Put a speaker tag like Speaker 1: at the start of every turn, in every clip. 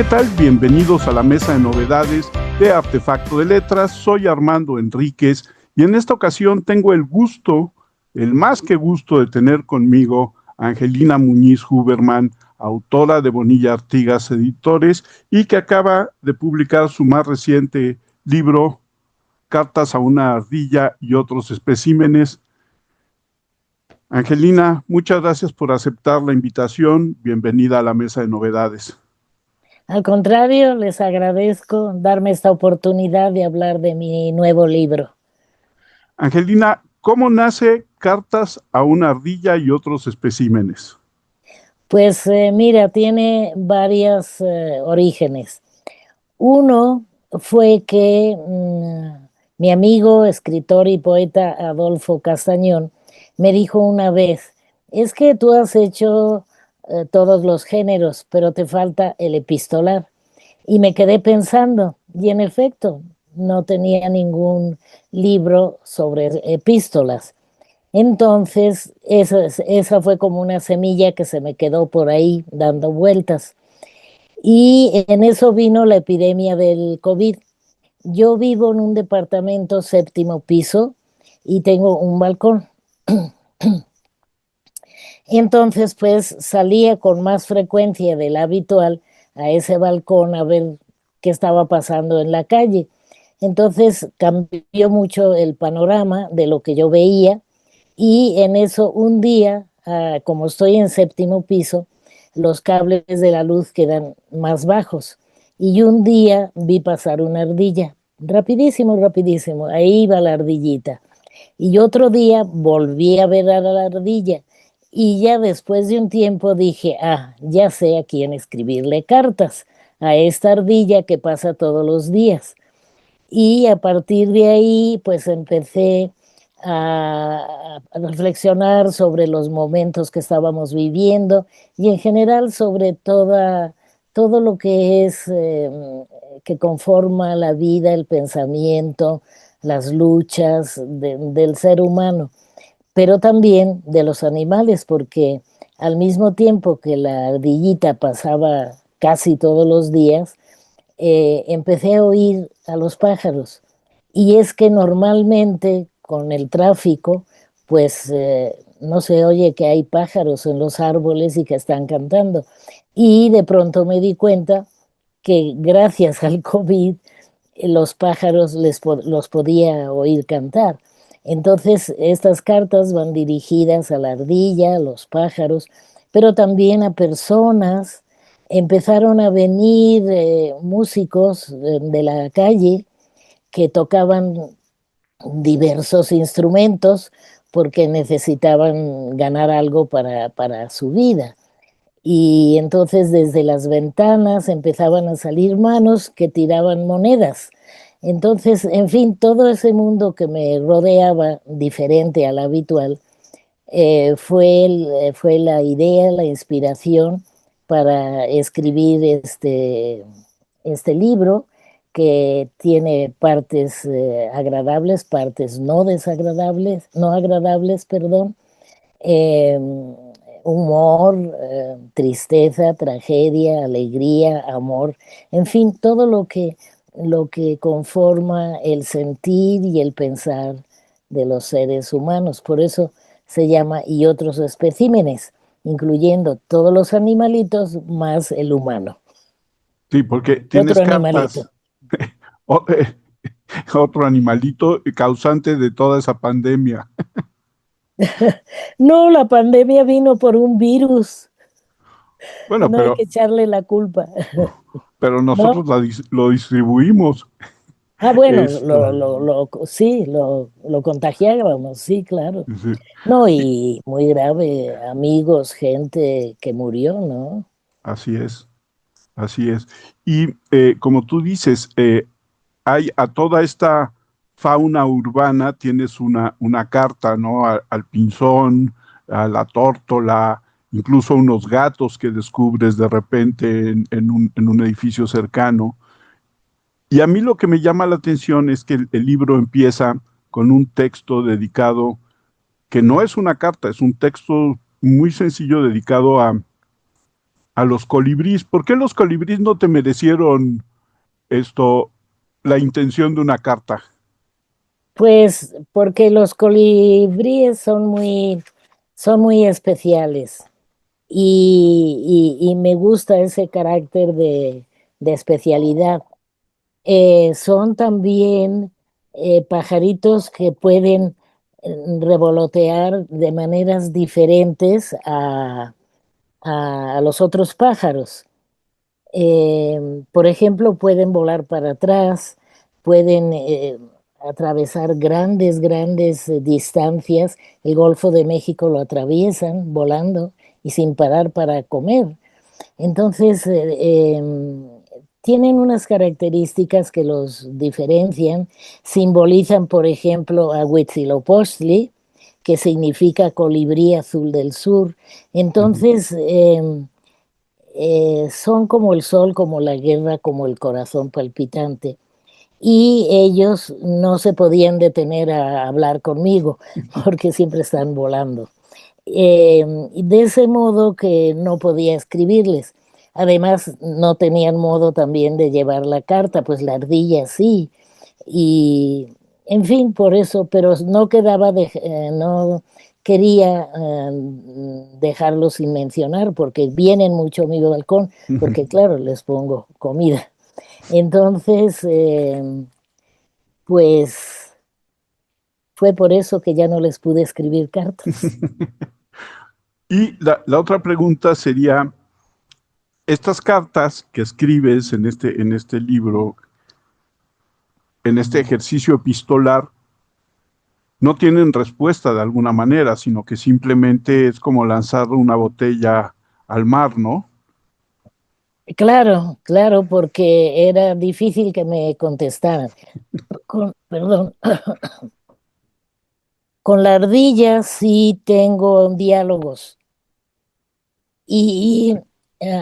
Speaker 1: ¿qué tal? Bienvenidos a la mesa de novedades de Artefacto de Letras. Soy Armando Enríquez y en esta ocasión tengo el gusto, el más que gusto de tener conmigo a Angelina Muñiz Huberman, autora de Bonilla Artigas Editores y que acaba de publicar su más reciente libro, Cartas a una ardilla y otros especímenes. Angelina, muchas gracias por aceptar la invitación. Bienvenida a la mesa de novedades.
Speaker 2: Al contrario, les agradezco darme esta oportunidad de hablar de mi nuevo libro.
Speaker 1: Angelina, ¿cómo nace Cartas a una ardilla y otros especímenes?
Speaker 2: Pues mira, tiene varios orígenes. Uno fue que mi amigo, escritor y poeta Adolfo Castañón me dijo una vez, es que tú has hecho todos los géneros, pero te falta el epistolar. Y me quedé pensando, y en efecto, no tenía ningún libro sobre epístolas. Entonces, esa fue como una semilla que se me quedó por ahí dando vueltas. Y en eso vino la epidemia del COVID. Yo vivo en un departamento séptimo piso y tengo un balcón. Entonces, pues salía con más frecuencia de la habitual a ese balcón a ver qué estaba pasando en la calle. Entonces cambió mucho el panorama de lo que yo veía y en eso un día, como estoy en séptimo piso, los cables de la luz quedan más bajos y un día vi pasar una ardilla, rapidísimo, rapidísimo, ahí iba la ardillita. Y otro día volví a ver a la ardilla y ya después de un tiempo dije, ya sé a quién escribirle cartas, a esta ardilla que pasa todos los días. Y a partir de ahí, pues empecé a reflexionar sobre los momentos que estábamos viviendo y en general sobre todo lo que es, que conforma la vida, el pensamiento, las luchas del ser humano, pero también de los animales, porque al mismo tiempo que la ardillita pasaba casi todos los días, empecé a oír a los pájaros. Y es que normalmente con el tráfico, pues no se oye que hay pájaros en los árboles y que están cantando. Y de pronto me di cuenta que gracias al COVID los pájaros los podía oír cantar. Entonces estas cartas van dirigidas a la ardilla, a los pájaros, pero también a personas. Empezaron a venir músicos de la calle que tocaban diversos instrumentos porque necesitaban ganar algo para su vida. Y entonces desde las ventanas empezaban a salir manos que tiraban monedas. Entonces, en fin, todo ese mundo que me rodeaba, diferente al habitual, fue la idea, la inspiración para escribir este libro que tiene partes agradables, partes no desagradables, no agradables, perdón, eh, humor, tristeza, tragedia, alegría, amor, en fin, todo lo que conforma el sentir y el pensar de los seres humanos. Por eso se llama y otros especímenes, incluyendo todos los animalitos más el humano.
Speaker 1: Sí, porque tienes
Speaker 2: Otro animalito.
Speaker 1: cartas, o- eh, otro animalito causante de toda esa pandemia.
Speaker 2: No, la pandemia vino por un virus.
Speaker 1: Bueno,
Speaker 2: No hay que echarle la culpa,
Speaker 1: pero
Speaker 2: ¿no?
Speaker 1: nosotros lo distribuimos.
Speaker 2: Bueno,
Speaker 1: Esto,
Speaker 2: sí, lo contagiábamos, sí, claro.
Speaker 1: sí,
Speaker 2: No,
Speaker 1: sí,
Speaker 2: y muy grave, amigos, gente que murió, ¿no?
Speaker 1: así es, así es. Y como tú dices, hay a toda esta fauna urbana, tienes una carta, ¿no? Al pinzón, a la tórtola, incluso unos gatos que descubres de repente en un edificio cercano. Y a mí lo que me llama la atención es que el libro empieza con un texto dedicado, que no es una carta, es un texto muy sencillo dedicado a los colibríes. ¿Por qué los colibríes no te merecieron esto, la intención de una carta?
Speaker 2: Pues porque los colibríes son muy especiales y me gusta ese carácter de especialidad. Son también pajaritos que pueden revolotear de maneras diferentes a los otros pájaros. Por ejemplo, pueden volar para atrás, pueden atravesar grandes distancias. El Golfo de México lo atraviesan volando y sin parar para comer. Entonces, tienen unas características que los diferencian. Simbolizan, por ejemplo, a Huitzilopochtli, que significa colibrí azul del sur.
Speaker 1: Ujú.
Speaker 2: Entonces, son como el sol, como la guerra, como el corazón palpitante. Y ellos no se podían detener a hablar conmigo porque siempre están volando. De ese modo que no podía escribirles. Además, no tenían modo también de llevar la carta, pues la ardilla sí. Y, en fin, por eso, pero no quedaba no quería dejarlo sin mencionar porque vienen mucho a mi balcón, porque claro, les pongo comida. Entonces, pues fue por eso que ya no les pude escribir cartas.
Speaker 1: Y la otra pregunta sería, estas cartas que escribes en este libro, en este ejercicio epistolar, no tienen respuesta de alguna manera, sino que simplemente es como lanzar una botella al mar, ¿no?
Speaker 2: Claro, claro, porque era difícil que me contestaran. Perdón, con la ardilla sí tengo diálogos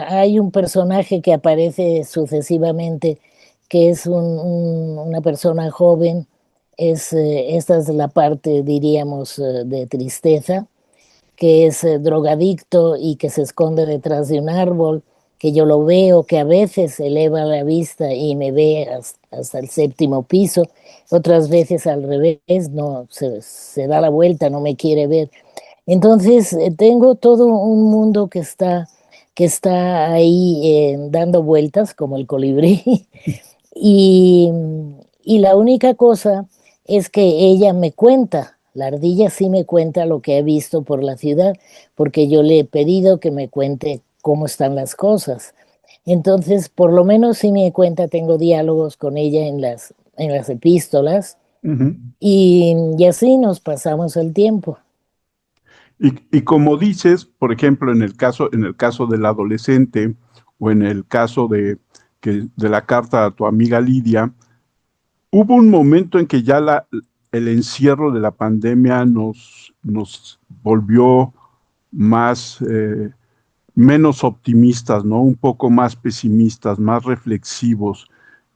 Speaker 2: hay un personaje que aparece sucesivamente que es una persona joven. Esta es la parte, diríamos, de tristeza, que es drogadicto y que se esconde detrás de un árbol, que yo lo veo, que a veces eleva la vista y me ve hasta el séptimo piso, otras veces al revés, no, se da la vuelta, no me quiere ver. Entonces, tengo todo un mundo que está ahí dando vueltas como el colibrí. y, y la única cosa es que ella me cuenta, la ardilla sí me cuenta lo que he visto por la ciudad, porque yo le he pedido que me cuente cómo están las cosas. Entonces, por lo menos sí me cuenta, tengo diálogos con ella en las epístolas
Speaker 1: Ujú.
Speaker 2: y así nos pasamos el tiempo.
Speaker 1: Y como dices, por ejemplo, en el caso del adolescente o en el caso de la carta a tu amiga Lidia, hubo un momento en que ya el encierro de la pandemia nos volvió más, menos optimistas, ¿no? Un poco más pesimistas, más reflexivos.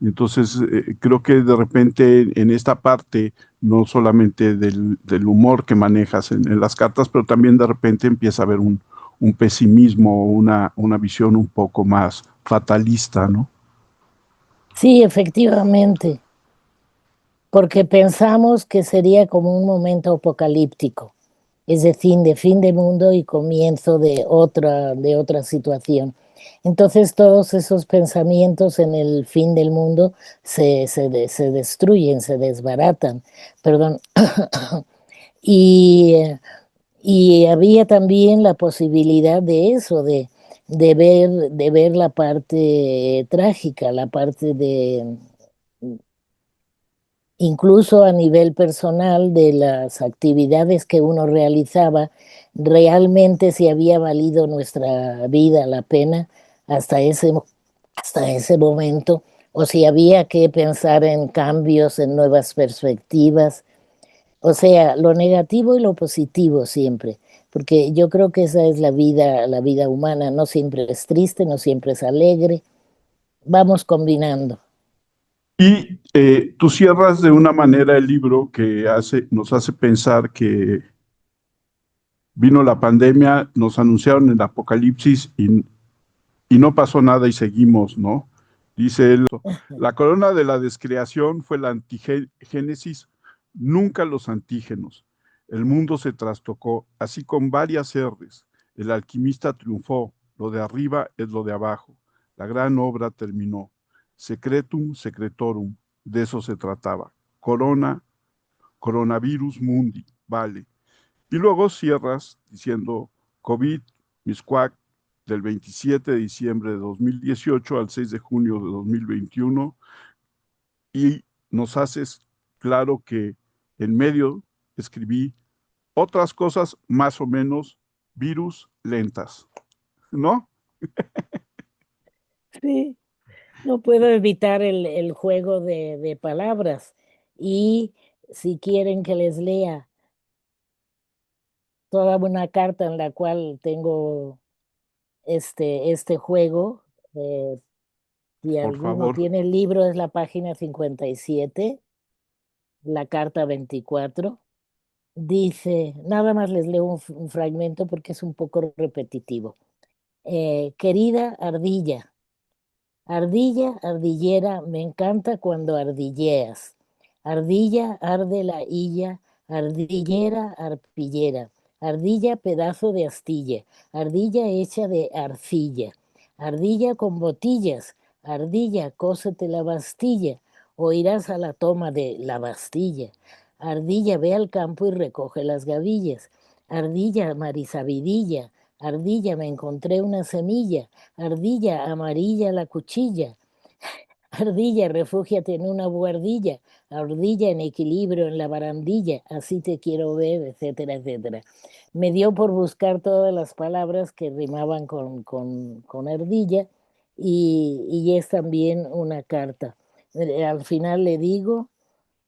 Speaker 1: Entonces, creo que de repente en esta parte, no solamente del humor que manejas en las cartas, pero también de repente empieza a haber un pesimismo, una visión un poco más fatalista, ¿no?
Speaker 2: Sí, efectivamente, porque pensamos que sería como un momento apocalíptico, es decir, de fin de mundo y comienzo de otra situación. Entonces todos esos pensamientos en el fin del mundo se destruyen, se desbaratan, perdón. Y, y había también la posibilidad de eso, de ver la parte trágica, la parte de incluso a nivel personal de las actividades que uno realizaba, realmente si había valido nuestra vida la pena hasta hasta ese momento, o si había que pensar en cambios, en nuevas perspectivas, o sea, lo negativo y lo positivo siempre, porque yo creo que esa es la vida humana, no siempre es triste, no siempre es alegre, vamos combinando.
Speaker 1: Y tú cierras de una manera el libro que nos hace pensar que vino la pandemia, nos anunciaron el apocalipsis y no pasó nada y seguimos, ¿no? Dice él, la corona de la descreación fue la antigénesis, nunca los antígenos. El mundo se trastocó, así con varias R's. El alquimista triunfó, lo de arriba es lo de abajo. La gran obra terminó. Secretum secretorum, de eso se trataba. Coronavirus mundi, vale. Y luego cierras diciendo COVID, Miscuac, del 27 de diciembre de 2018 al 6 de junio de 2021, y nos haces claro que en medio escribí otras cosas más o menos virus lentas, ¿no?
Speaker 2: Sí, no puedo evitar el juego de palabras. Y si quieren que les lea toda una carta en la cual tengo este juego, si
Speaker 1: Por
Speaker 2: alguno
Speaker 1: favor,
Speaker 2: tiene el libro, es la página 57, la carta 24. Dice, nada más les leo un fragmento porque es un poco repetitivo. Querida ardilla, ardilla, ardillera, me encanta cuando ardilleas. Ardilla, arde la illa, ardillera, arpillera. Ardilla, pedazo de astilla. Ardilla hecha de arcilla. Ardilla con botillas. Ardilla, cósete la bastilla. O irás a la toma de la Bastilla. Ardilla, ve al campo y recoge las gavillas. Ardilla, marisabidilla. Ardilla, me encontré una semilla. Ardilla, amarilla la cuchilla. Ardilla, refúgiate en una buhardilla. Ardilla en equilibrio en la barandilla. Así te quiero ver, etcétera, etcétera. Me dio por buscar todas las palabras que rimaban con ardilla y es también una carta. Al final le digo,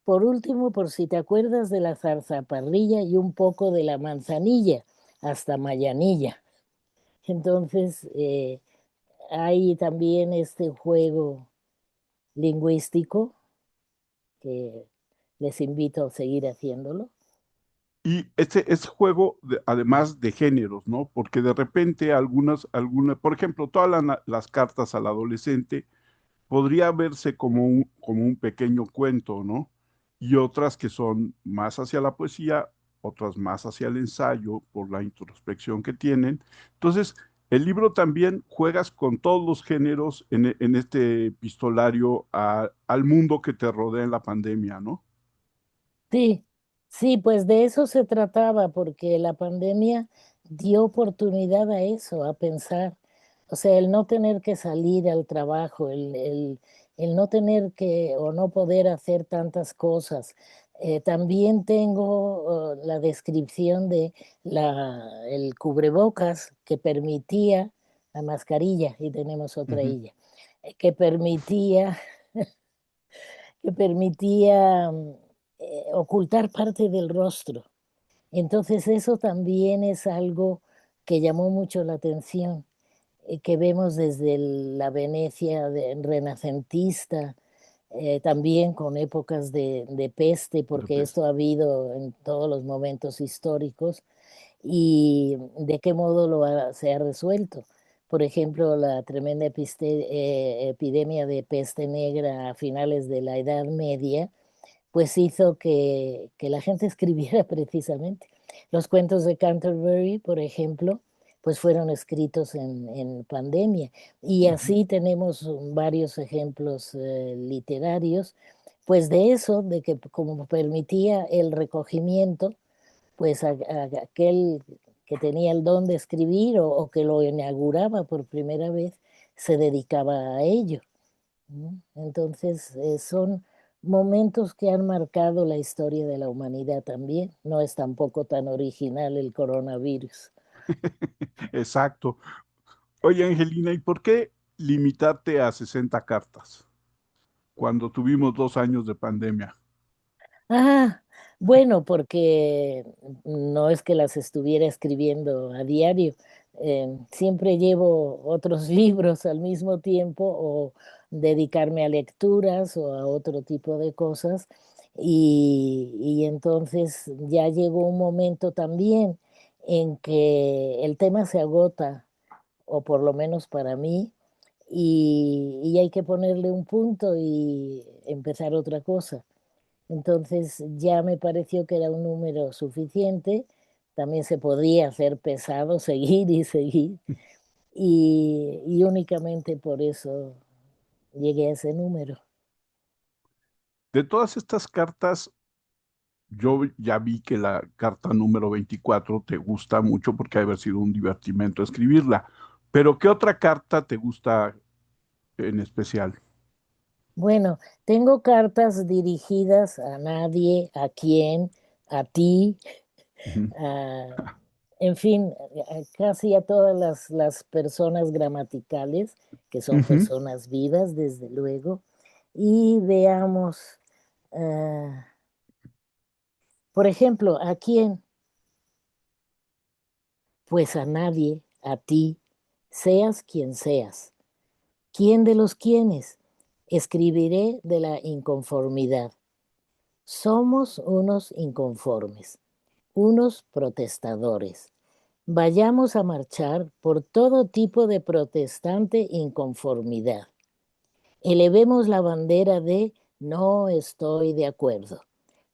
Speaker 2: por último, por si te acuerdas de la zarzaparrilla y un poco de la manzanilla, hasta Mayanilla. Entonces, hay también este juego lingüístico que les invito a seguir haciéndolo.
Speaker 1: y este juego, además de géneros, ¿no? Porque de repente algunas, por ejemplo, todas las cartas al adolescente podría verse como un pequeño cuento, ¿no? Y otras que son más hacia la poesía, otras más hacia el ensayo, por la introspección que tienen. Entonces, el libro también juegas con todos los géneros en este epistolario al mundo que te rodea en la pandemia, ¿no?
Speaker 2: Sí, sí, pues de eso se trataba, porque la pandemia dio oportunidad a eso, a pensar. O sea, el no tener que salir al trabajo, el no tener que o no poder hacer tantas cosas. También tengo la descripción de el cubrebocas que permitía, la mascarilla, y tenemos otra
Speaker 1: Ujú.
Speaker 2: ella, que permitía ocultar parte del rostro. Entonces eso también es algo que llamó mucho la atención, que vemos desde la Venecia renacentista, también con épocas de peste,
Speaker 1: De
Speaker 2: porque
Speaker 1: pez.
Speaker 2: esto ha habido en todos los momentos históricos, y de qué modo se ha resuelto. Por ejemplo, la tremenda epidemia de peste negra a finales de la Edad Media, pues hizo que la gente escribiera precisamente. Los cuentos de Canterbury, por ejemplo, pues fueron escritos en pandemia. Y
Speaker 1: Ujú.
Speaker 2: así tenemos varios ejemplos literarios, pues de eso, de que como permitía el recogimiento, pues aquel que tenía el don de escribir o que lo inauguraba por primera vez, se dedicaba a ello, ¿no? Entonces, son momentos que han marcado la historia de la humanidad también. No es tampoco tan original el coronavirus.
Speaker 1: Exacto. Oye, Angelina, ¿y por qué limitarte a 60 cartas cuando tuvimos 2 años de pandemia?
Speaker 2: Ah, bueno, porque no es que las estuviera escribiendo a diario. Siempre llevo otros libros al mismo tiempo o dedicarme a lecturas o a otro tipo de cosas. Y entonces ya llegó un momento también en que el tema se agota, o por lo menos para mí, y hay que ponerle un punto y empezar otra cosa. Entonces ya me pareció que era un número suficiente. También se podía hacer pesado, seguir y seguir. Y únicamente por eso llegué a ese número.
Speaker 1: De todas estas cartas, yo ya vi que la carta número 24 te gusta mucho porque ha de haber sido un divertimento escribirla. Pero ¿qué otra carta te gusta en especial?
Speaker 2: Bueno, tengo cartas dirigidas a nadie, a quién, a ti,
Speaker 1: Ujú.
Speaker 2: a, en fin, casi a todas las personas gramaticales, que son
Speaker 1: Ujú.
Speaker 2: personas vivas, desde luego. Y veamos, ah, por ejemplo, ¿a quién? Pues a nadie, a ti, seas quien seas. ¿Quién de los quiénes? Escribiré de la inconformidad. Somos unos inconformes, unos protestadores. Vayamos a marchar por todo tipo de protestante inconformidad. Elevemos la bandera de no estoy de acuerdo,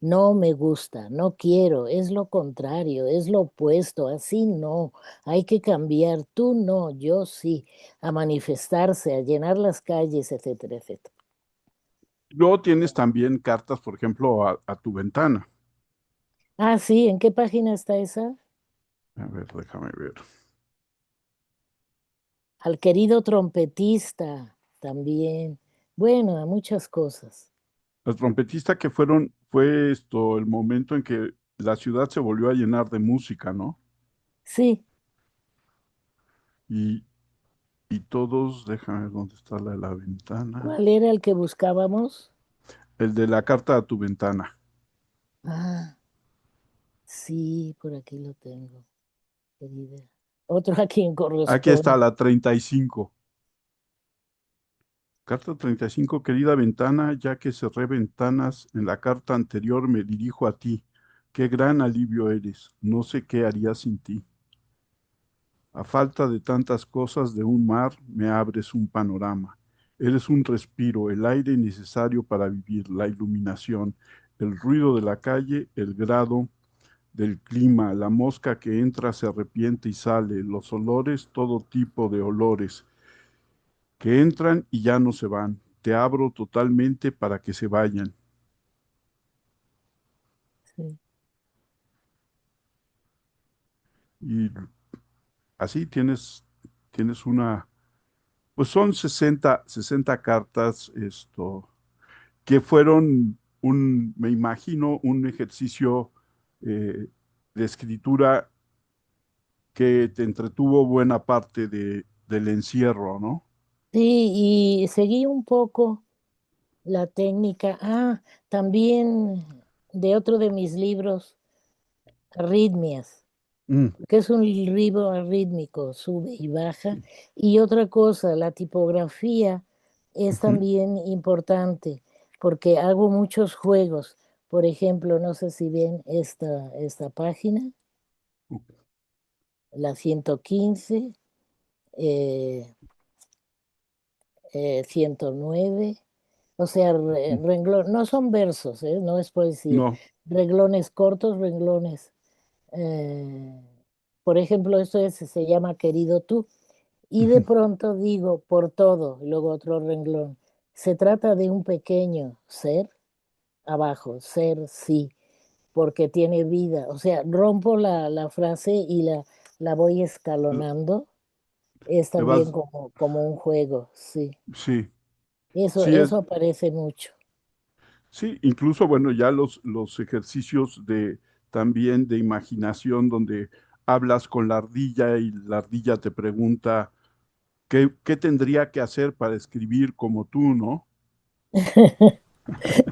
Speaker 2: no me gusta, no quiero, es lo contrario, es lo opuesto, así no, hay que cambiar, tú no, yo sí, a manifestarse, a llenar las calles, etcétera, etcétera.
Speaker 1: Luego tienes también cartas, por ejemplo, a tu ventana.
Speaker 2: Ah, sí, ¿en qué página está esa?
Speaker 1: A ver, déjame ver.
Speaker 2: Al querido trompetista también. Bueno, a muchas cosas.
Speaker 1: Los trompetistas que fue esto el momento en que la ciudad se volvió a llenar de música, ¿no?
Speaker 2: Sí,
Speaker 1: Y, y todos, déjame ver dónde está la de la ventana.
Speaker 2: ¿cuál era el que buscábamos?
Speaker 1: El de la carta a tu ventana.
Speaker 2: Ah, sí, por aquí lo tengo, querida. Otro a quien
Speaker 1: Aquí está
Speaker 2: corresponde.
Speaker 1: la 35. Carta 35, querida ventana, ya que cerré ventanas en la carta anterior, me dirijo a ti. Qué gran alivio eres. No sé qué haría sin ti. A falta de tantas cosas de un mar, me abres un panorama. Eres un respiro, el aire necesario para vivir, la iluminación, el ruido de la calle, el grado del clima, la mosca que entra se arrepiente y sale, los olores, todo tipo de olores que entran y ya no se van. Te abro totalmente para que se vayan.
Speaker 2: Sí.
Speaker 1: Y así tienes una, pues son 60 cartas, que fueron me imagino, un ejercicio eh, de escritura que te entretuvo buena parte del encierro, ¿no?
Speaker 2: Sí, y seguí un poco la técnica. Ah, también de otro de mis libros, Arritmias,
Speaker 1: Mm,
Speaker 2: que es un libro arrítmico, sube y baja. Y otra cosa, la tipografía es
Speaker 1: ujú.
Speaker 2: también importante porque hago muchos juegos. Por ejemplo, no sé si ven esta página, la 115, eh, 109. O sea, no son versos, no es poesía,
Speaker 1: No.
Speaker 2: renglones cortos, renglones. eh, por ejemplo, se llama Querido tú. Y de
Speaker 1: Ujú.
Speaker 2: pronto digo, por todo, y luego otro renglón. Se trata de un pequeño ser, abajo, ser sí, porque tiene vida. O sea, rompo la frase y la voy escalonando. Es
Speaker 1: Te
Speaker 2: también
Speaker 1: vas,
Speaker 2: como un juego, sí.
Speaker 1: sí,
Speaker 2: Eso,
Speaker 1: sí
Speaker 2: eso aparece mucho.
Speaker 1: sí, incluso, bueno, ya los ejercicios también de imaginación donde hablas con la ardilla y la ardilla te pregunta qué tendría que hacer para escribir como tú, ¿no?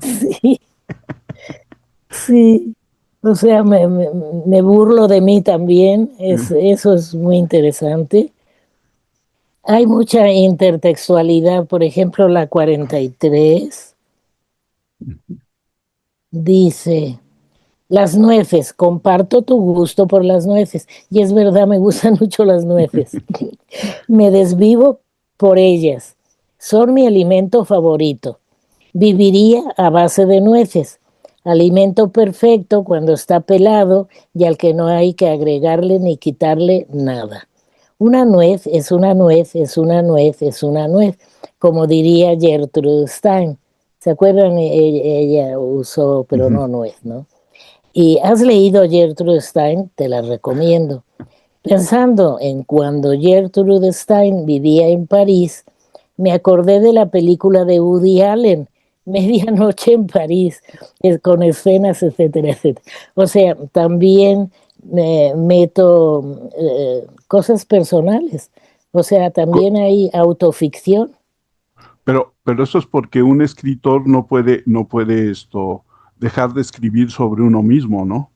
Speaker 2: Sí, sí. O sea, me burlo de mí también.
Speaker 1: Eh,
Speaker 2: Eso es muy interesante. Hay mucha intertextualidad. Por ejemplo, la 43 dice, las nueces, comparto tu gusto por las nueces. Y es verdad, me gustan mucho las nueces. Me desvivo por ellas. Son mi alimento favorito. Viviría a base de nueces, alimento perfecto cuando está pelado y al que no hay que agregarle ni quitarle nada. Una nuez es una nuez, es una nuez, es una nuez, como diría Gertrude Stein. ¿Se acuerdan? Ella usó, pero
Speaker 1: Ujú.
Speaker 2: no nuez, ¿no? Y has leído Gertrude Stein, te la recomiendo. Pensando en cuando Gertrude Stein vivía en París, me acordé de la película de Woody Allen, Medianoche en París, con escenas, etcétera, etcétera. O sea, también me meto cosas personales. O sea,
Speaker 1: Co-
Speaker 2: también hay autoficción.
Speaker 1: pero eso es porque un escritor no puede dejar de escribir sobre uno mismo, ¿no?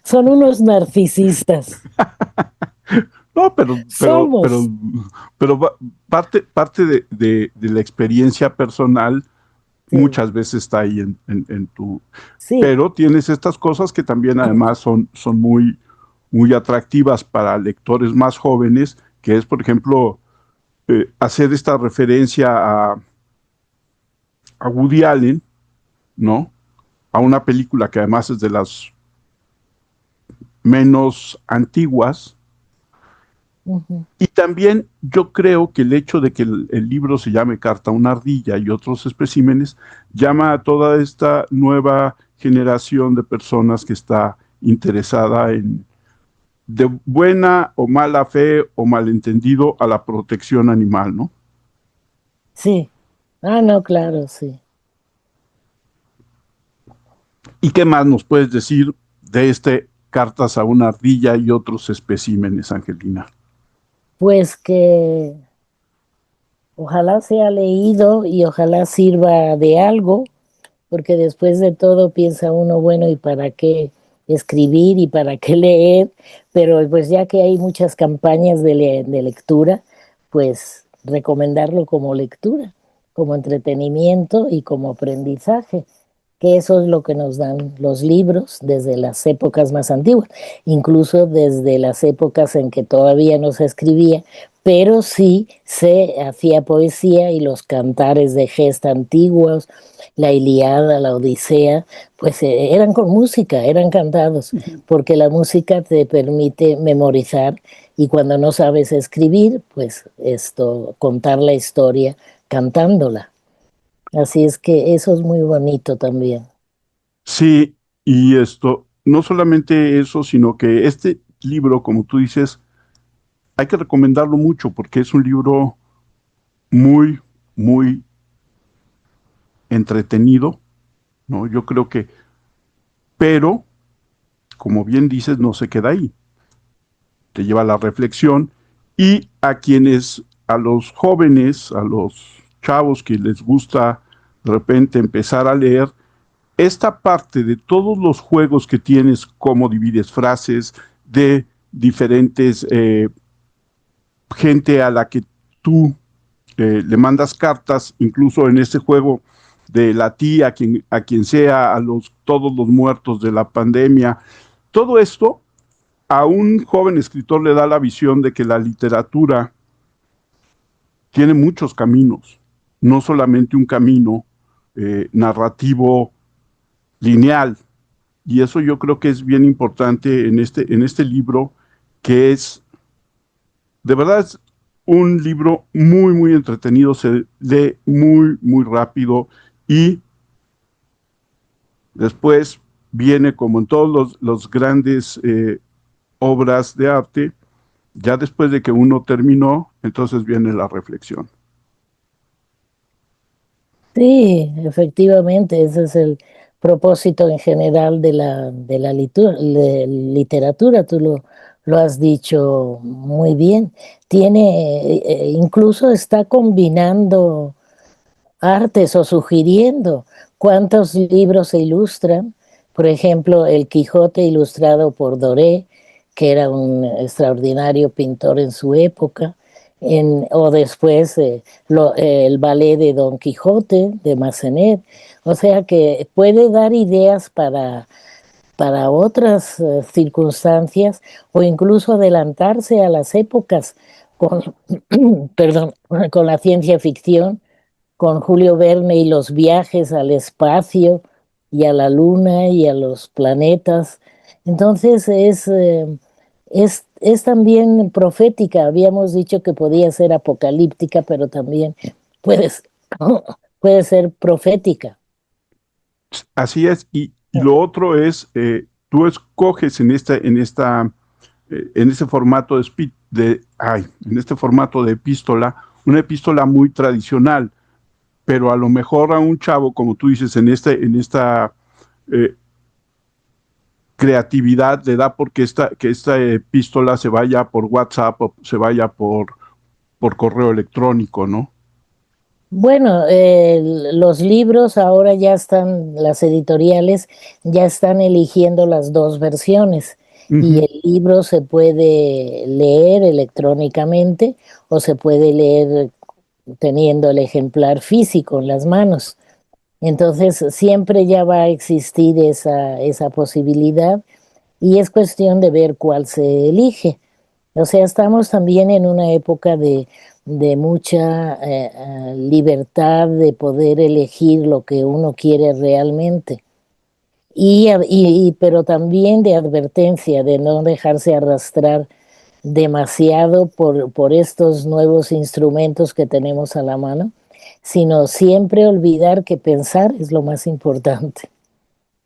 Speaker 2: Son unos narcisistas.
Speaker 1: No,
Speaker 2: Somos.
Speaker 1: pero parte de la experiencia personal
Speaker 2: Sí,
Speaker 1: muchas veces está ahí en tu...
Speaker 2: sí,
Speaker 1: Pero tienes estas cosas que también además son muy atractivas para lectores más jóvenes, que es, por ejemplo, hacer esta referencia a Woody Allen, ¿no? A una película que además es de las menos antiguas.
Speaker 2: ujú,
Speaker 1: Y también yo creo que el hecho de que el libro se llame Carta a una ardilla y otros especímenes llama a toda esta nueva generación de personas que está interesada en, de buena o mala fe o malentendido, a la protección animal, ¿no?
Speaker 2: sí. Ah, no, claro, sí.
Speaker 1: ¿Y qué más nos puedes decir de este Cartas a una ardilla y otros especímenes, Angelina?
Speaker 2: Pues que ojalá sea leído y ojalá sirva de algo, porque después de todo piensa uno, bueno, ¿y para qué escribir y para qué leer? Pero pues ya que hay muchas campañas de lectura, pues recomendarlo como lectura, como entretenimiento y como aprendizaje, que eso es lo que nos dan los libros desde las épocas más antiguas, incluso desde las épocas en que todavía no se escribía, pero sí se hacía poesía y los cantares de gesta antiguos, la Iliada, la Odisea, pues eran con música, eran cantados, porque la música te permite memorizar y cuando no sabes escribir, pues esto, contar la historia cantándola. Así es que eso es muy bonito también.
Speaker 1: Sí, y no solamente eso, sino que este libro, como tú dices, hay que recomendarlo mucho porque es un libro muy, muy entretenido, ¿no? Yo creo que, pero, como bien dices, no se queda ahí, te lleva a la reflexión y a los jóvenes, a los chavos que les gusta de repente empezar a leer, esta parte de todos los juegos que tienes, cómo divides frases, de diferentes gente a la que tú le mandas cartas, incluso en este juego de la tía, a quien sea, todos los muertos de la pandemia, todo esto a un joven escritor le da la visión de que la literatura tiene muchos caminos, no solamente un camino narrativo lineal. Y eso yo creo que es bien importante en este libro, que es, de verdad, es un libro muy, muy entretenido, se lee muy, muy rápido y después viene, como en todos los grandes obras de arte, ya después de que uno terminó, entonces viene la reflexión.
Speaker 2: Sí, efectivamente, ese es el propósito en general de la literatura, lo has dicho muy bien. Tiene, incluso está combinando artes o sugiriendo cuántos libros se ilustran. Por ejemplo, El Quijote ilustrado por Doré, que era un extraordinario pintor en su época, o después el ballet de Don Quijote de Massenet. O sea que puede dar ideas para otras circunstancias o incluso adelantarse a las épocas con, perdón, con la ciencia ficción, con Julio Verne y los viajes al espacio y a la luna y a los planetas. Entonces es también profética. Habíamos dicho que podía ser apocalíptica, pero también puede, puede ser profética.
Speaker 1: Así es, y lo otro es, tú escoges en este formato en este formato de epístola, una epístola muy tradicional, pero a lo mejor a un chavo, como tú dices, en esta eh, creatividad le da porque que esta epístola se vaya por WhatsApp o se vaya por correo electrónico, ¿no?
Speaker 2: Bueno, los libros ahora ya están, las editoriales ya están eligiendo las dos versiones y
Speaker 1: Ujú.
Speaker 2: el libro se puede leer electrónicamente o se puede leer teniendo el ejemplar físico en las manos. Entonces siempre ya va a existir esa posibilidad y es cuestión de ver cuál se elige. O sea, estamos también en una época de mucha libertad de poder elegir lo que uno quiere realmente. Pero también de advertencia, de no dejarse arrastrar demasiado por estos nuevos instrumentos que tenemos a la mano, sino siempre olvidar que pensar es lo más importante.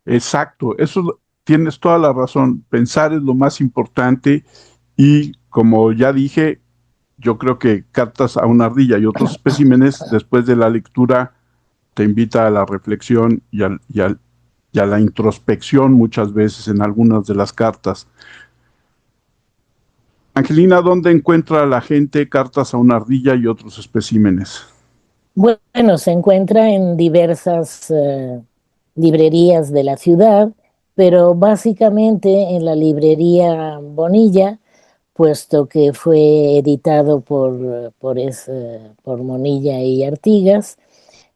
Speaker 1: Exacto, tienes toda la razón. Pensar es lo más importante y como ya dije, yo creo que Cartas a una ardilla y otros especímenes, después de la lectura, te invita a la reflexión y a la introspección muchas veces en algunas de las cartas. Angelina, ¿dónde encuentra la gente Cartas a una ardilla y otros especímenes?
Speaker 2: Bueno, se encuentra en diversas librerías de la ciudad, pero básicamente en la librería Bonilla, puesto que fue editado por Monilla y Artigas,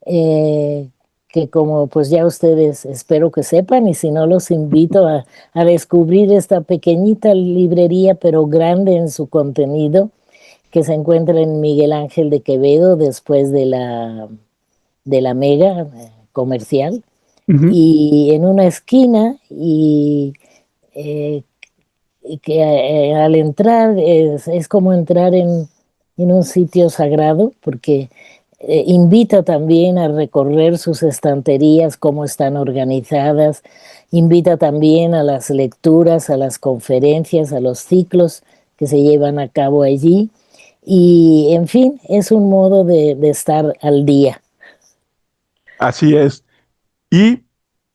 Speaker 2: eh, que como pues ya ustedes espero que sepan, y si no los invito a descubrir esta pequeñita librería, pero grande en su contenido, que se encuentra en Miguel Ángel de Quevedo, después de la Mega comercial,
Speaker 1: Ujú.
Speaker 2: y en una esquina, eh, y que al entrar es como entrar en un sitio sagrado, porque invita también a recorrer sus estanterías, cómo están organizadas, invita también a las lecturas, a las conferencias, a los ciclos que se llevan a cabo allí. Y en fin, es un modo de estar al día.
Speaker 1: Así es. Y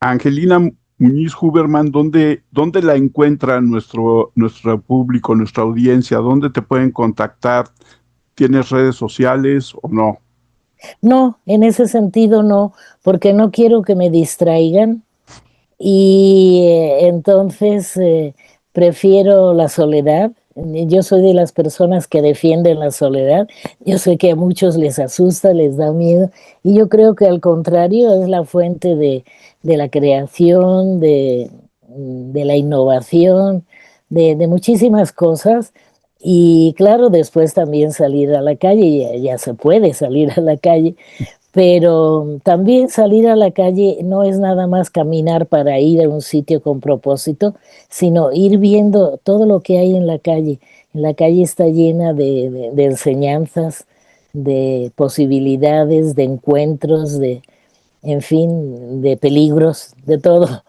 Speaker 1: Angelina Muñiz Huberman, ¿dónde la encuentra nuestro público, nuestra audiencia? ¿Dónde te pueden contactar? ¿Tienes redes sociales o no?
Speaker 2: No, en ese sentido no, porque no quiero que me distraigan y entonces prefiero la soledad. Yo soy de las personas que defienden la soledad. Yo sé que a muchos les asusta, les da miedo, y yo creo que al contrario es la fuente de la creación, de la innovación, de muchísimas cosas. Y claro, después también salir a la calle, ya se puede salir a la calle, pero también salir a la calle no es nada más caminar para ir a un sitio con propósito, sino ir viendo todo lo que hay en la calle. En la calle está llena de enseñanzas, de posibilidades, de encuentros, en fin, de peligros, de todo.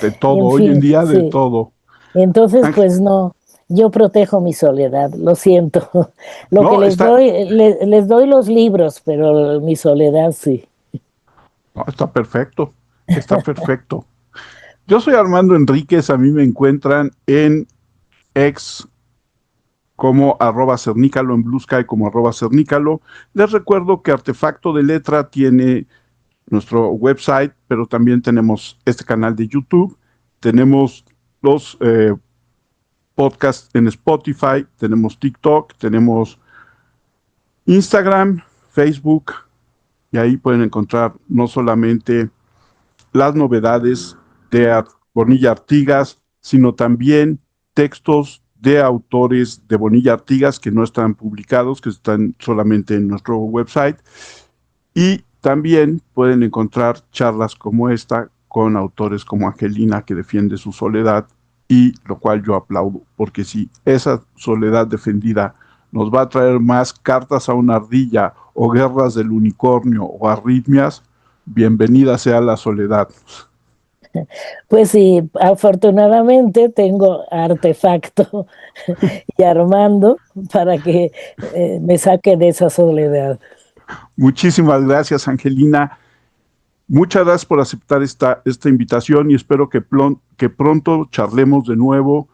Speaker 1: De todo,
Speaker 2: En
Speaker 1: hoy en
Speaker 2: fin,
Speaker 1: día de
Speaker 2: sí.
Speaker 1: todo.
Speaker 2: Entonces,
Speaker 1: Ángel,
Speaker 2: pues no, yo protejo mi soledad, lo siento. Lo que
Speaker 1: no,
Speaker 2: les doy los libros, pero mi soledad sí.
Speaker 1: no, está perfecto, está perfecto. Yo soy Armando Enríquez, a mí me encuentran en ex como @cernícalo, en Blue Sky como @cernícalo. Les recuerdo que Artefacto de Letra tiene nuestro website, pero también tenemos este canal de YouTube, tenemos los podcasts en Spotify, tenemos TikTok, tenemos Instagram, Facebook, y ahí pueden encontrar no solamente las novedades de Bonilla Artigas, sino también textos de autores de Bonilla Artigas que no están publicados, que están solamente en nuestro website. Y también pueden encontrar charlas como esta con autores como Angelina, que defiende su soledad, y lo cual yo aplaudo, porque si esa soledad defendida nos va a traer más cartas a una ardilla o guerras del unicornio o arritmias, bienvenida sea la soledad.
Speaker 2: Pues sí, afortunadamente tengo Artefacto y Armando para que me saque de esa soledad.
Speaker 1: Muchísimas gracias, Angelina. Muchas gracias por aceptar esta invitación y espero que pronto charlemos de nuevo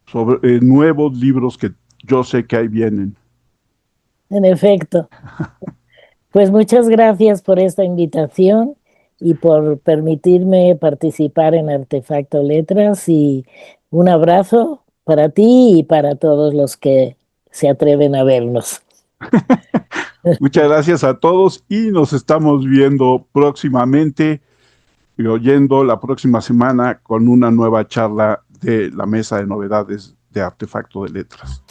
Speaker 1: sobre nuevos libros que yo sé que ahí vienen.
Speaker 2: En efecto, pues muchas gracias por esta invitación y por permitirme participar en Artefacto Letras, y un abrazo para ti y para todos los que se atreven a vernos.
Speaker 1: Muchas gracias a todos y nos estamos viendo próximamente y oyendo la próxima semana con una nueva charla de la mesa de novedades de Artefacto de Letras.